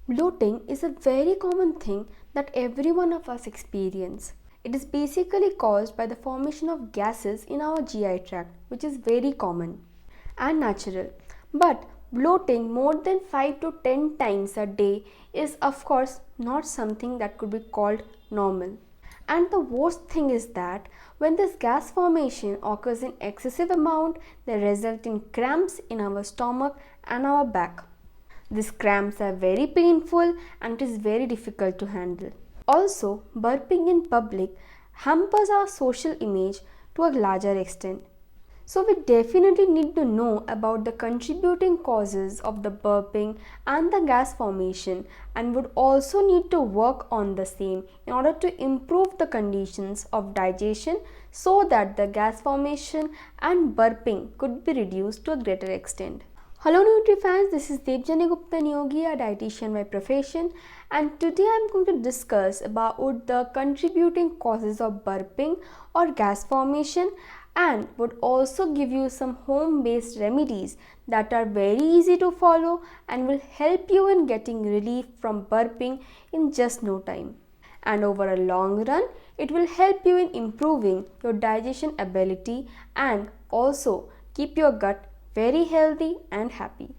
Bloating is a very common thing that every one of us experience. It is basically caused by the formation of gases in our GI tract, which is very common and natural. But bloating more than 5 to 10 times a day is of course not something that could be called normal. And the worst thing is that when this gas formation occurs in excessive amount, they result in cramps in our stomach and our back. These cramps are very painful and it is very difficult to handle. Also, burping in public hampers our social image to a larger extent. So we definitely need to know about the contributing causes of the burping and the gas formation, and would also need to work on the same in order to improve the conditions of digestion so that the gas formation and burping could be reduced to a greater extent. Hello NutriFans, this is Debjani Gupta Neogi, a dietitian by profession, and today I am going to discuss about the contributing causes of burping or gas formation, and would also give you some home-based remedies that are very easy to follow and will help you in getting relief from burping in just no time. And over a long run, it will help you in improving your digestion ability and also keep your gut very healthy and happy.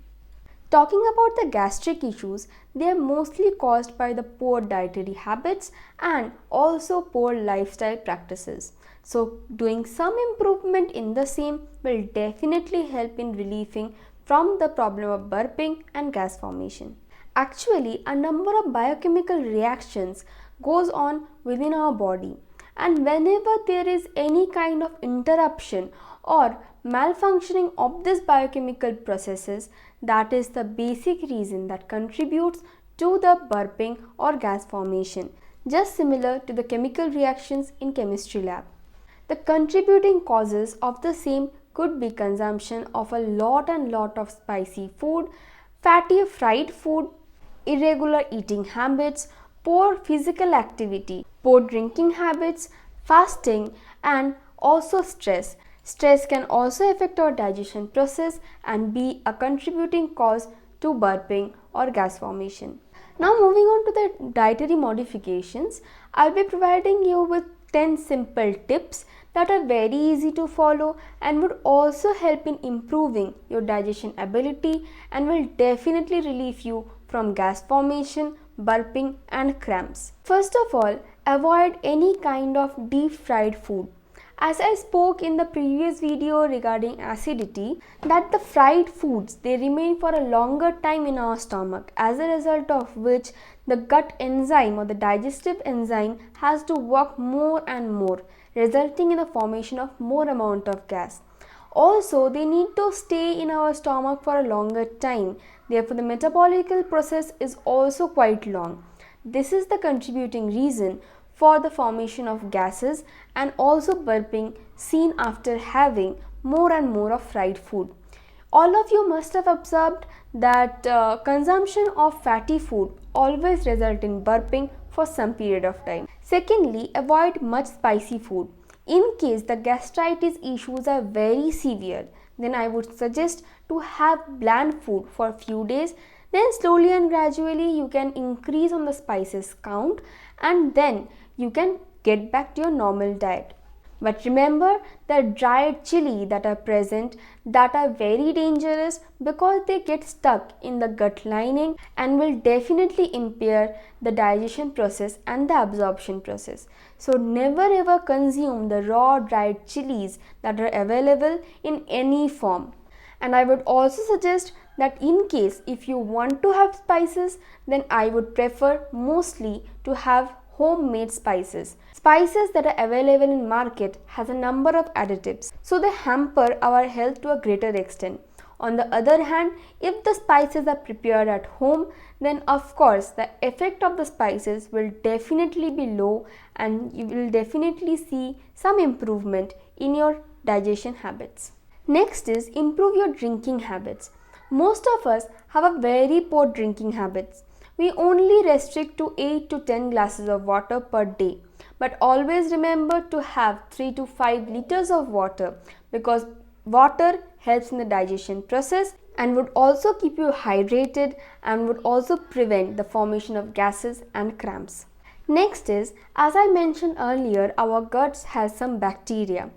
Talking about the gastric issues, they are mostly caused by the poor dietary habits and also poor lifestyle practices. So doing some improvement in the same will definitely help in relieving from the problem of burping and gas formation. Actually, a number of biochemical reactions goes on within our body, and whenever there is any kind of interruption or malfunctioning of these biochemical processes, that is the basic reason that contributes to the burping or gas formation, just similar to the chemical reactions in chemistry lab. The contributing causes of the same could be consumption of a lot of spicy food, fatty fried food, irregular eating habits, poor physical activity, poor drinking habits, fasting, and also stress. Stress can also affect our digestion process and be a contributing cause to burping or gas formation. Now moving on to the dietary modifications, I'll be providing you with 10 simple tips that are very easy to follow and would also help in improving your digestion ability and will definitely relieve you from gas formation, burping and cramps. First of all, avoid any kind of deep fried food. As I spoke in the previous video regarding acidity, that the fried foods, they remain for a longer time in our stomach, as a result of which the gut enzyme or the digestive enzyme has to work more and more, resulting in the formation of more amount of gas. Also, they need to stay in our stomach for a longer time. Therefore, the metabolical process is also quite long. This is the contributing reason for the formation of gases and also burping seen after having more and more of fried food. All of you must have observed that consumption of fatty food always result in burping for some period of time. Secondly, avoid much spicy food. In case the gastritis issues are very severe, then I would suggest to have bland food for a few days. Then slowly and gradually you can increase on the spices count, and then you can get back to your normal diet. But remember that dried chili that are present, that are very dangerous because they get stuck in the gut lining and will definitely impair the digestion process and the absorption process. So never ever consume the raw dried chilies that are available in any form. And I would also suggest that in case if you want to have spices, then I would prefer mostly to have homemade spices. Spices that are available in market has a number of additives, so they hamper our health to a greater extent. On the other hand, if the spices are prepared at home, then of course the effect of the spices will definitely be low and you will definitely see some improvement in your digestion habits. Next is improve your drinking habits. Most of us have a very poor drinking habits. We only restrict to 8 to 10 glasses of water per day. But always remember to have 3 to 5 liters of water, because water helps in the digestion process. and would also keep you hydrated and would also prevent the formation of gases and cramps. Next is, as I mentioned earlier, our guts has some bacteria.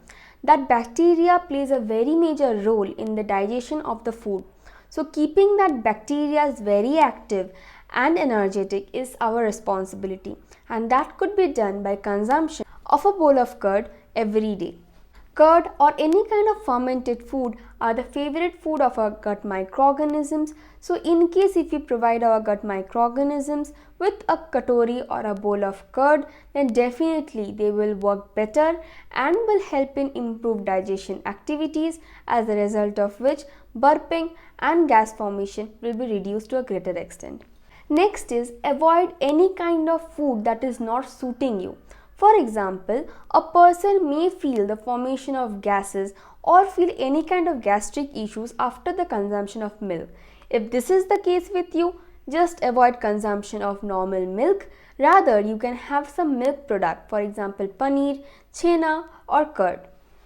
That bacteria plays a very major role in the digestion of the food. So keeping that bacteria is very active and energetic is our responsibility, and that could be done by consumption of a bowl of curd every day. Curd or any kind of fermented food are the favorite food of our gut microorganisms. So in case if we provide our gut microorganisms with a katori or a bowl of curd, then definitely they will work better and will help in improve digestion activities, as a result of which burping and gas formation will be reduced to a greater extent. Next is, avoid any kind of food that is not suiting you. For example, a person may feel the formation of gases or feel any kind of gastric issues after the consumption of milk. If this is the case with you, just avoid consumption of normal milk. Rather, you can have some milk product, for example paneer, chena or curd.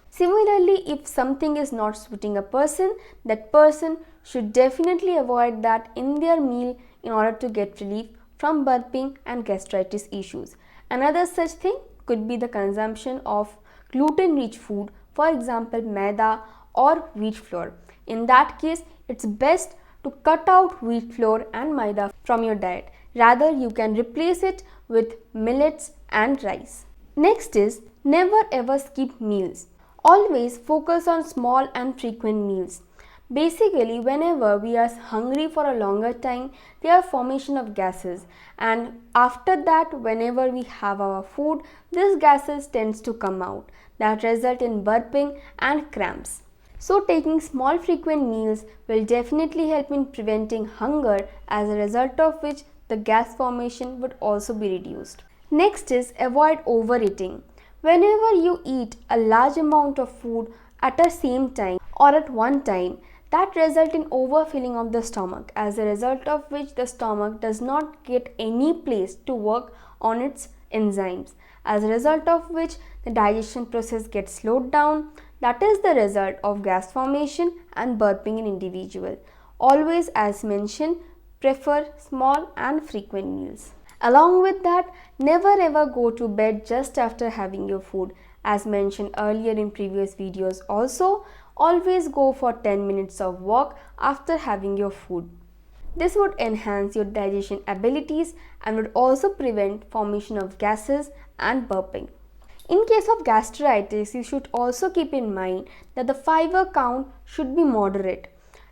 Similarly, if something is not suiting a person, that person should definitely avoid that in their meal in order to get relief from burping and gastritis issues. Another such thing could be the consumption of gluten-rich food, for example maida or wheat flour. In that case, it's best to cut out wheat flour and maida from your diet. Rather, you can replace it with millets and rice. Next is, never ever skip meals. Always focus on small and frequent meals. Basically, whenever we are hungry for a longer time, there are formation of gases, and after that, whenever we have our food, these gases tends to come out that result in burping and cramps. So taking small frequent meals will definitely help in preventing hunger, as a result of which the gas formation would also be reduced. Next is, avoid overeating. Whenever you eat a large amount of food at the same time or at one time, that result in overfilling of the stomach, as a result of which the stomach does not get any place to work on its enzymes, as a result of which the digestion process gets slowed down. That is the result of gas formation and burping in individual. Always, as mentioned, prefer small and frequent meals. Along with that, never ever go to bed just after having your food. As mentioned earlier in previous videos also, always go for 10 minutes of walk after having your food. This would enhance your digestion abilities and would also prevent formation of gases and burping. In case of gastritis, you should also keep in mind that the fiber count should be moderate.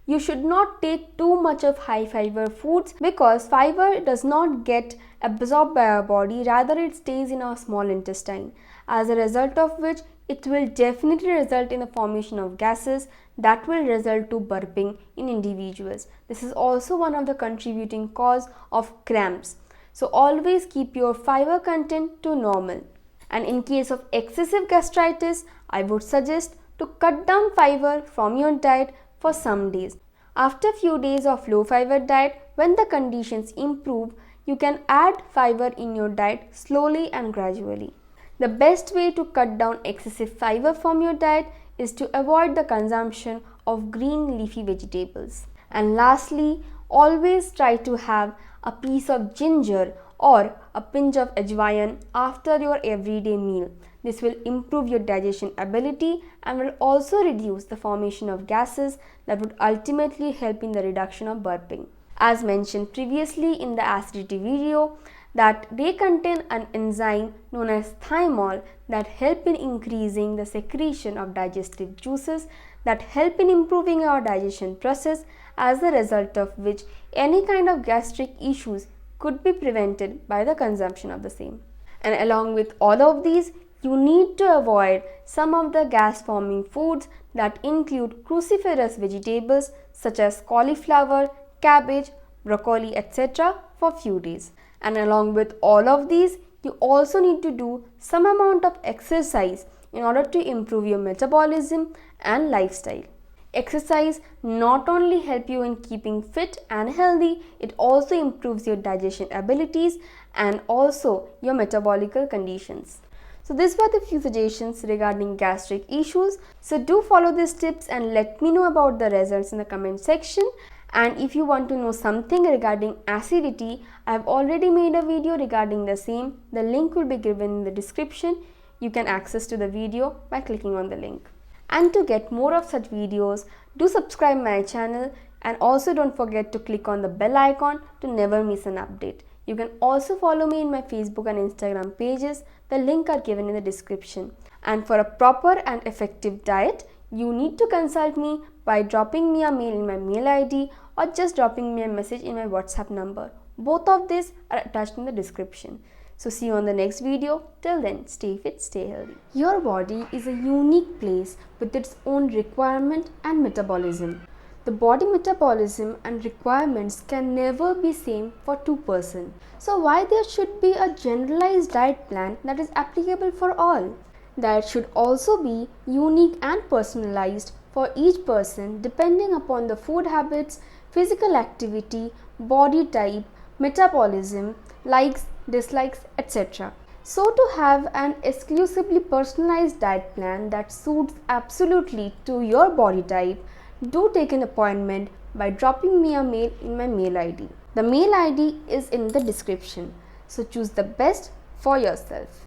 You should not take too much of high fiber foods, because fiber does not get absorbed by our body, rather it stays in our small intestine, as a result of which it will definitely result in the formation of gases that will result to burping in individuals. This is also one of the contributing cause of cramps. So always keep your fiber content to normal. And in case of excessive gastritis, I would suggest to cut down fiber from your diet for some days. After few days of low fiber diet, when the conditions improve, you can add fiber in your diet slowly and gradually. The best way to cut down excessive fiber from your diet is to avoid the consumption of green leafy vegetables. And lastly, always try to have a piece of ginger or a pinch of ajwain after your everyday meal. This will improve your digestion ability and will also reduce the formation of gases that would ultimately help in the reduction of burping. As mentioned previously in the acidity video, that they contain an enzyme known as thymol that help in increasing the secretion of digestive juices that help in improving our digestion process, as a result of which any kind of gastric issues could be prevented by the consumption of the same. And along with all of these, you need to avoid some of the gas forming foods that include cruciferous vegetables such as cauliflower, cabbage, broccoli, etc. for few days. And along with all of these, you also need to do some amount of exercise in order to improve your metabolism and lifestyle. Exercise not only help you in keeping fit and healthy, it also improves your digestion abilities and also your metabolical conditions. So these were the few suggestions regarding gastric issues. So do follow these tips and let me know about the results in the comment section. And if you want to know something regarding acidity, I have already made a video regarding the same. The link will be given in the description. You can access to the video by clicking on the link. And to get more of such videos, do subscribe my channel and also don't forget to click on the bell icon to never miss an update. You can also follow me in my Facebook and Instagram pages. The link are given in the description. And for a proper and effective diet, you need to consult me by dropping me a mail in my mail ID or just dropping me a message in my WhatsApp number. Both of these are attached in the description. So see you on the next video. Till then, stay fit, stay healthy. Your body is a unique place with its own requirement and metabolism. The body metabolism and requirements can never be same for two persons. So why there should be a generalized diet plan that is applicable for all? Diet should also be unique and personalized for each person depending upon the food habits, physical activity, body type, metabolism, likes, dislikes, etc. So to have an exclusively personalized diet plan that suits absolutely to your body type, do take an appointment by dropping me a mail in my mail ID. The mail ID is in the description. So choose the best for yourself.